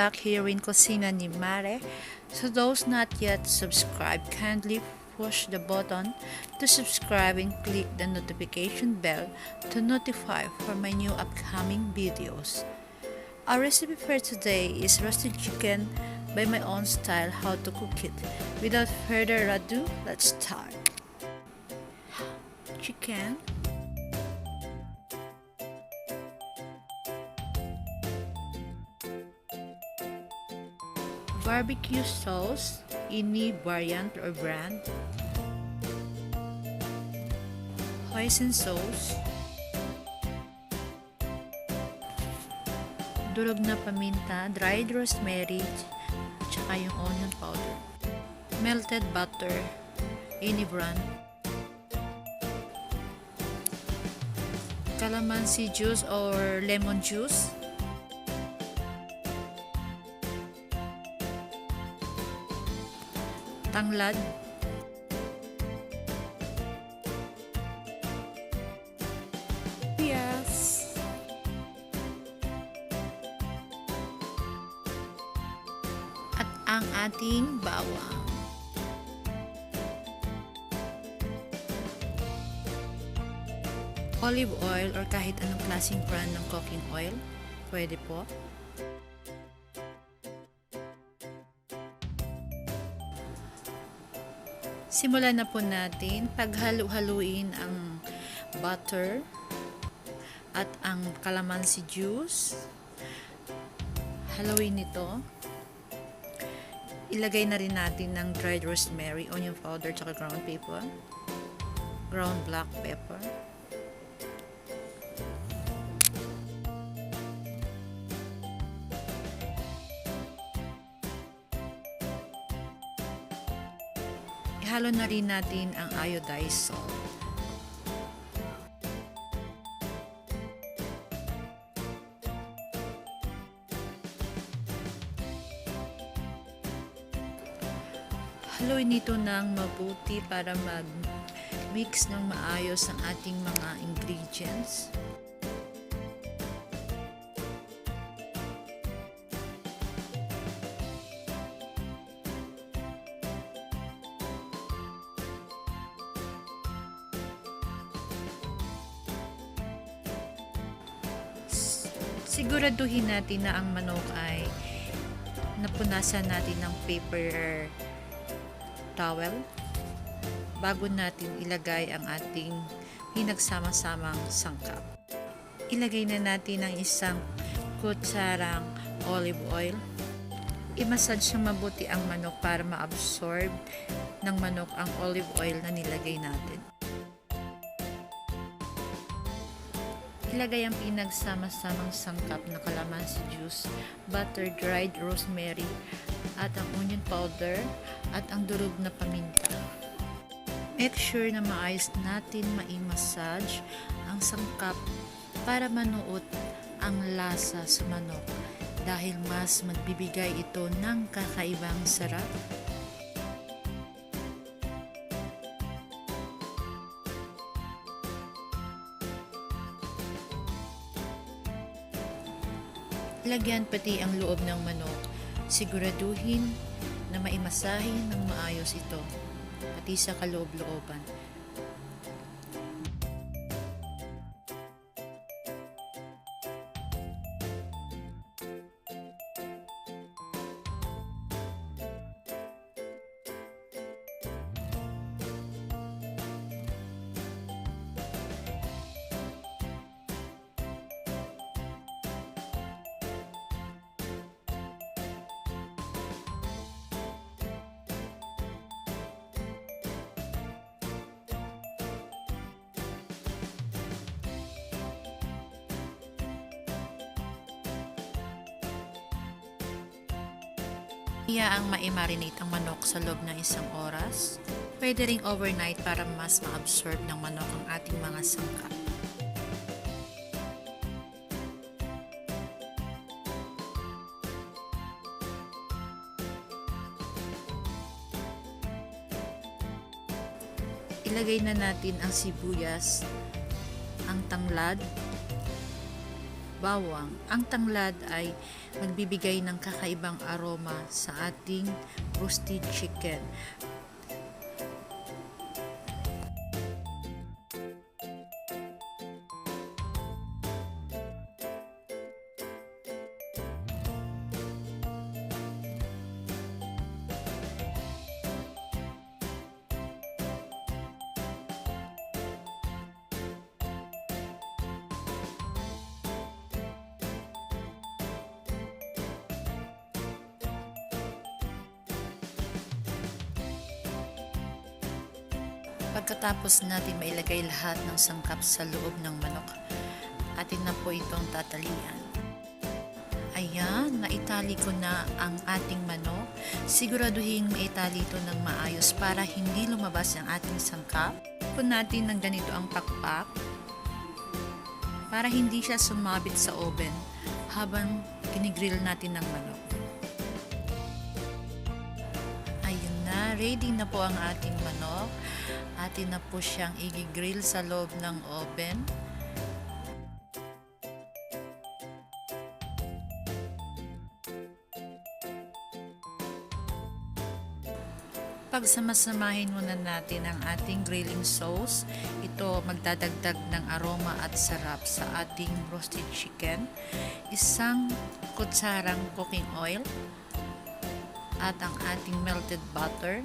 back here in Kusina ni Mare. So those not yet subscribed, kindly push the button to subscribe and click the notification bell to notify for my new upcoming videos. Our recipe for today is roasted chicken by my own style how to cook it. Without further ado, let's start. Chicken, barbecue sauce, any variant or brand, hoisin sauce, durog na paminta, dried rosemary, tsaka yung onion powder, melted butter, any brand, Kalamansi juice or lemon juice, tanglad, piyas, at ang ating bawang. Olive oil or kahit anong klaseng brand ng cooking oil, pwede po. Simulan na po natin paghalo-haluin ang butter at ang calamansi juice. Haluin ito. Ilagay na rin natin ng dried rosemary, onion powder, tsaka ground pepper, ground black pepper. Ihalo na rin natin ang iodized salt. Haluin ito ng mabuti para mag-mix ng maayos ang ating mga ingredients. Siguraduhin natin na ang manok ay napunasan natin ng paper towel bago natin ilagay ang ating pinagsama-samang sangkap. Ilagay na natin ang isang kutsarang olive oil. I-massage ng mabuti ang manok para ma-absorb ng manok ang olive oil na nilagay natin. Ilagay ang pinagsama-samang sangkap na calamansi juice, butter, dried rosemary, at ang onion powder, at ang durog na paminta. Make sure na maayos natin mai-massage ang sangkap para manuot ang lasa sa manok dahil mas magbibigay ito ng kakaibang sarap. Lagyan pati ang loob ng manok. Siguraduhin na maimasahin ng maayos ito, pati sa kaloob-looban. Ang ma-marinate ang manok sa loob ng 1 oras. Pwede ring overnight para mas ma-absorb ng manok ang ating mga sangkap. Ilagay na natin ang sibuyas, ang tanglad, bawang. Ang tanglad ay magbibigay ng kakaibang aroma sa ating roasted chicken. Pagkatapos natin mailagay lahat ng sangkap sa loob ng manok, atin na po itong tatalian. Ayan, naitali ko na ang ating manok. Siguraduhin maitali ito ng maayos para hindi lumabas ang ating sangkap. Pun natin ng ganito ang pakpak para hindi siya sumabit sa oven habang kinigrill natin ng manok. Ayun na, ready na po ang ating manok. Atin na po siyang i-grill sa loob ng oven. Pagsamasamahin muna natin ang ating grilling sauce. Ito magdadagdag ng aroma at sarap sa ating roasted chicken. Isang kutsarang cooking oil at ang ating melted butter.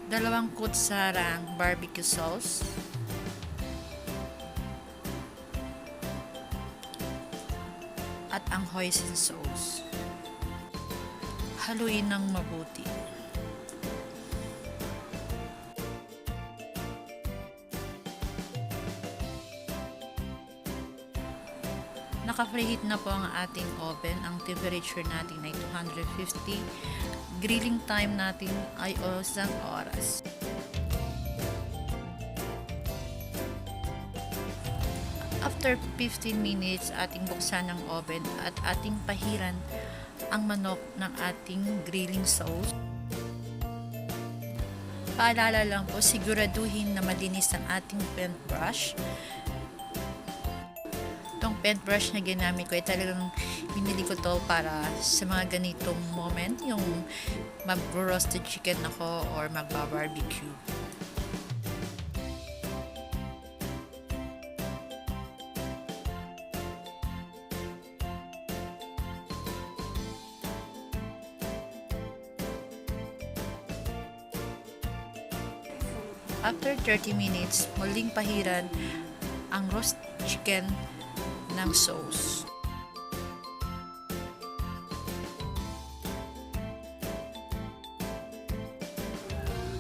2 kutsarang barbecue sauce, at ang hoisin sauce. Haluin ng mabuti. Naka-preheat na po ang ating oven. Ang temperature natin ay 250. Grilling time natin ay 1 oras. After 15 minutes, ating buksan ang oven at ating pahiran ang manok ng ating grilling sauce. Paalala lang po, siguraduhin na malinis ang ating paintbrush. Itong paintbrush na ginamit ko ay talagang pinili ko to para sa mga ganitong moment, yung mag-roasted chicken ako or mag-barbecue. After 30 minutes, muling pahiran ang roast chicken ng sauce.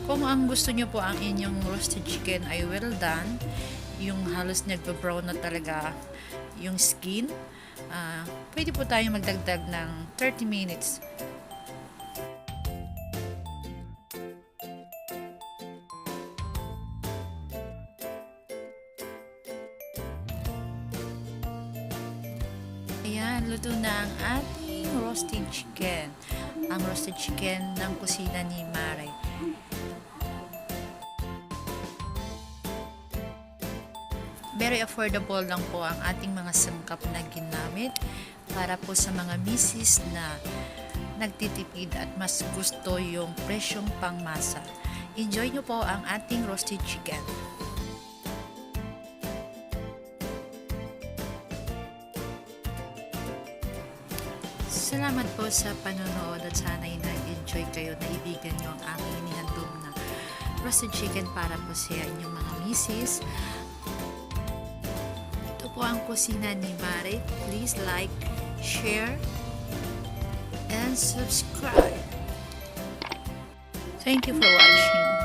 Kung ang gusto nyo po ang inyong roasted chicken ay well done, yung halos nagbe-brown na talaga yung skin, pwede po tayong magdagdag ng 30 minutes. Ayan, luto na ang ating roasted chicken. Ang roasted chicken ng kusina ni Mare. Very affordable lang po ang ating mga sangkap na ginamit para po sa mga misis na nagtitipid at mas gusto yung presyong pangmasa. Enjoy nyo po ang ating roasted chicken. Salamat po sa panonood at sana'y nag-enjoy kayo, naibigan nyo ang aking inihandog na roasted chicken para po sa inyong mga misis. Ito po ang kusina ni Mare. Please like, share, and subscribe. Thank you for watching.